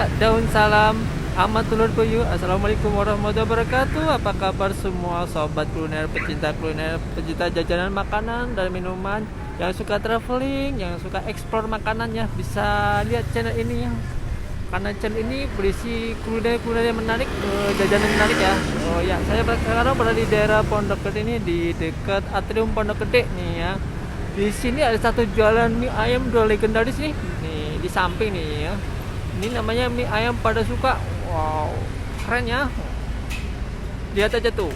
Ya, daun salam amat tulur puyuh. Assalamualaikum warahmatullahi wabarakatuh. Apa kabar semua sobat kuliner, pecinta jajanan makanan dan minuman, yang suka traveling, yang suka explore makanannya, bisa lihat channel ini ya. Karena channel ini berisi kuliner-kuliner yang menarik, jajanan menarik ya. Oh ya, saya sekarang berada di daerah Pondok Gede ini, di dekat atrium Pondok Gede nih ya. Di sini ada satu jualan mie ayam udah legendaris nih. Nih di samping nih ya. Ini namanya mie ayam pada suka. Wow, keren ya. Lihat aja tuh.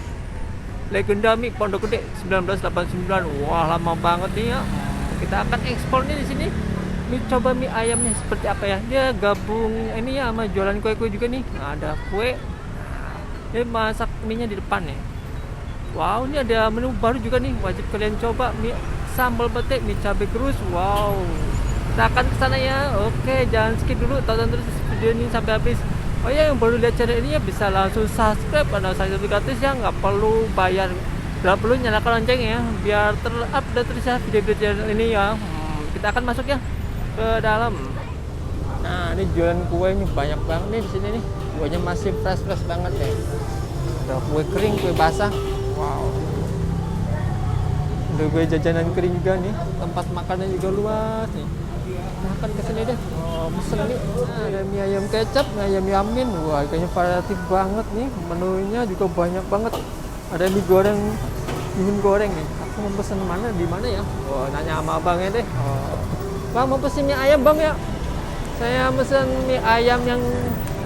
Legenda mie Pondok Gede 1989. Wah, lama banget nih ya. Kita akan ekspor nih di sini. Coba mie ayamnya seperti apa ya. Dia gabung ini ya sama jualan kue-kue juga nih. Nah, ada kue. Dia masak mie-nya di depan nih. Wow, ini ada menu baru juga nih. Wajib kalian coba mie sambal petik, mie cabai gerus. Wow. Kita akan kesana ya. Oke, jangan skip dulu, tonton terus video ini sampai habis. Oh ya, yang baru lihat channel ini ya bisa langsung subscribe, karena saya gratis ya, nggak perlu bayar, nggak perlu nyalakan lonceng ya, biar terupdate terus ya video-video channel ini ya. Kita akan masuk ya ke dalam. Nah, ini jualan kuenya banyak banget nih di sini nih. Kuenya masih fresh banget nih. Ada kue kering, kue basah. Wow. Ada kue jajanan kering juga nih. Tempat makannya juga luas nih. Makan kesini deh. Oh, pesen nih. Nah, ada mie ayam kecap, mie ayam yamin. Wah, kayaknya variatif banget nih. Menunya juga banyak banget. Ada mie goreng, bihun goreng nih. Aku mau pesen mana, di mana ya? Oh, nanya sama abangnya deh. Oh. Bang, mau pesen mie ayam bang ya? Saya pesen mie ayam yang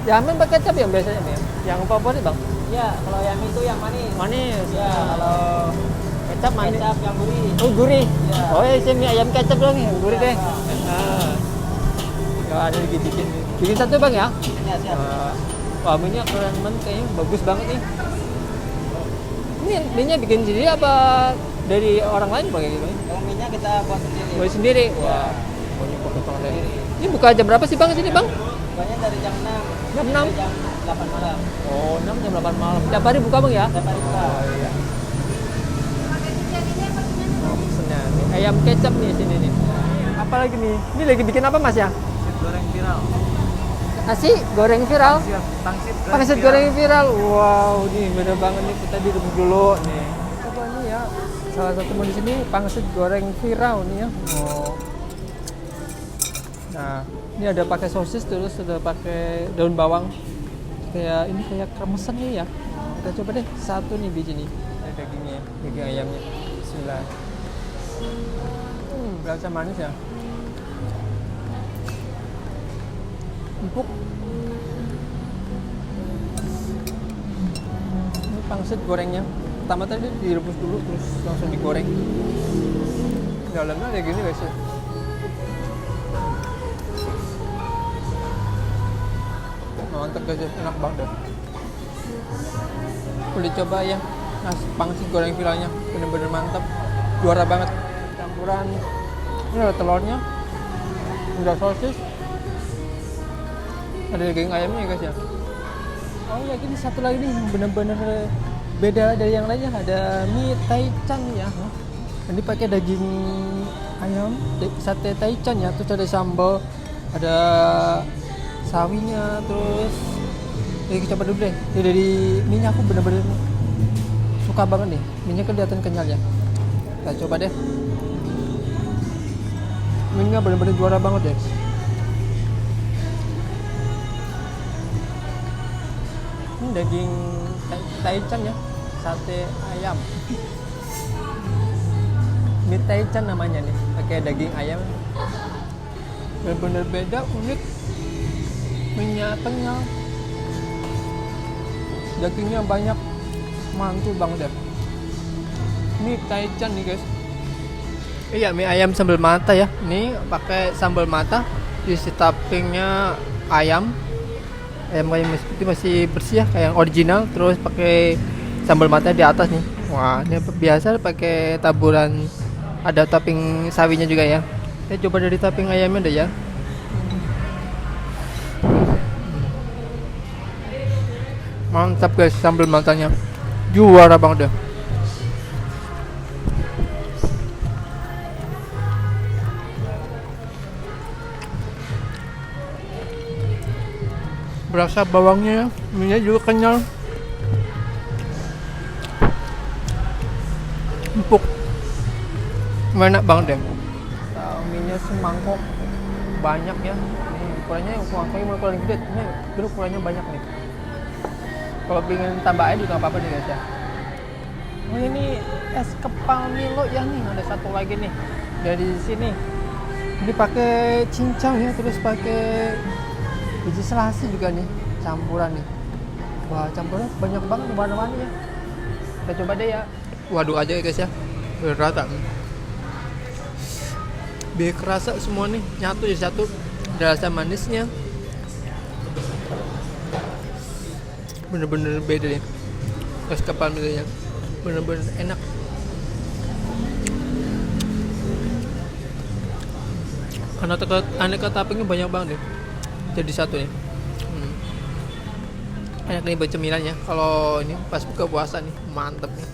yamin pakai kecap ya biasanya ya? Yang favorit bang? Ya, kalau ayam itu yang manis. Manis. Ya, kalau Kecap manis. kecap yang gurih. Oh, gurih. Ya. Oh, ya saya mie ayam kecap dong yang gurih Ya, deh. Bang. Nah. Ya, ada bikin. Bikin satu bang ya? Ya, siap. Wah, mie-nya keren banget, kayaknya bagus banget nih. Ini mie-nya bikin sendiri apa dari orang lain bang? Gitu? Yang minyak kita buat sendiri. Buat sendiri. Wah, pokoknya bagus banget deh. Ini buka jam berapa sih bang sini bang? Bukanya dari jam 6 Jam 6? sampai jam 8 malam. Oh, 6 jam 8 malam. Tiap hari buka bang ya? Tiap hari buka. Oh iya. Oh, pesennya nih. Ayam kecap nih sini nih. Apa lagi nih? Ini lagi bikin apa mas ya? Nasi goreng viral. Nasi goreng viral. Pangsit Pangsit goreng viral. Wow, ini beda banget nih. Kita direbus dulu nih. Coba nih ya. Salah satu menu di sini pangsit goreng viral nih ya. Oh. Nah, ini ada pakai sosis, terus ada pakai daun bawang. Kayak ini kayak kremesan nih ya. Kita coba deh satu nih biji nih. Ada dagingnya, daging ayamnya. Bismillah. Berasa manis ya. Empuk. Ini pangsit gorengnya. Pertama tadi direbus dulu, terus langsung digoreng. Dalamnya kayak gini guys ya. Mantap guys, enak banget. Boleh coba ya. Nasi pangsit goreng viralnya, bener-bener mantap, juara banget. Campuran ini ada telurnya, ada sosis, ada daging ayamnya ya guys ya. Oh ya, ini satu lagi nih bener-bener beda dari yang lainnya, ada mie taichan ya. Ini pakai daging ayam, sate taichan ya, terus ada sambal, ada sawinya, terus kita coba dulu deh. Ini dari minyak, aku bener-bener suka banget nih, minyak kelihatan kenyal ya. Kita coba deh. Minyak bener-bener juara banget deh. Ini daging taichan ya, sate ayam. Mie taichan namanya nih, pakai daging ayam. Bener-bener beda, unik. Minyak kenyal, dagingnya banyak, mantul banget ya. Ini taichan nih guys. Iya, mie ayam sambal mata ya. Ini pakai sambal mata, isi toppingnya ayam. Ayam itu masih bersih ya, kayak yang original. Terus pakai sambal mata di atas nih. Wah, ini biasa pakai taburan, ada topping sawinya juga ya. Saya coba dari topping ayamnya deh ya. Mantap guys, sambal matanya juara banget deh. Berasa bawangnya, minyak juga kenyal, empuk, enak banget deh. Minyak semangkok banyak ya. Ini ukurannya semangkoknya paling gede. Ini ukurannya banyak nih. Kalau pengen tambah air juga nggak apa-apa nih guys ya. Oh ini es kepal Milo ya nih, ada satu lagi nih dari sini. Ini pakai cincang ya, terus pakai biji selasi juga nih, campuran nih. Wah campuran banyak banget warna-warni ya. Kita coba deh ya. Waduh aja ya guys ya, biar rata. Biar kerasa semua nih, nyatu jadi satu. Ada rasa manisnya, bener-bener beda nih. Es kepal Milonya bener-bener enak. Aneka toppingnya banyak banget nih, jadi satu nih. Enak nih buat cemilannya. Kalau ini pas buka puasa nih, mantep nih.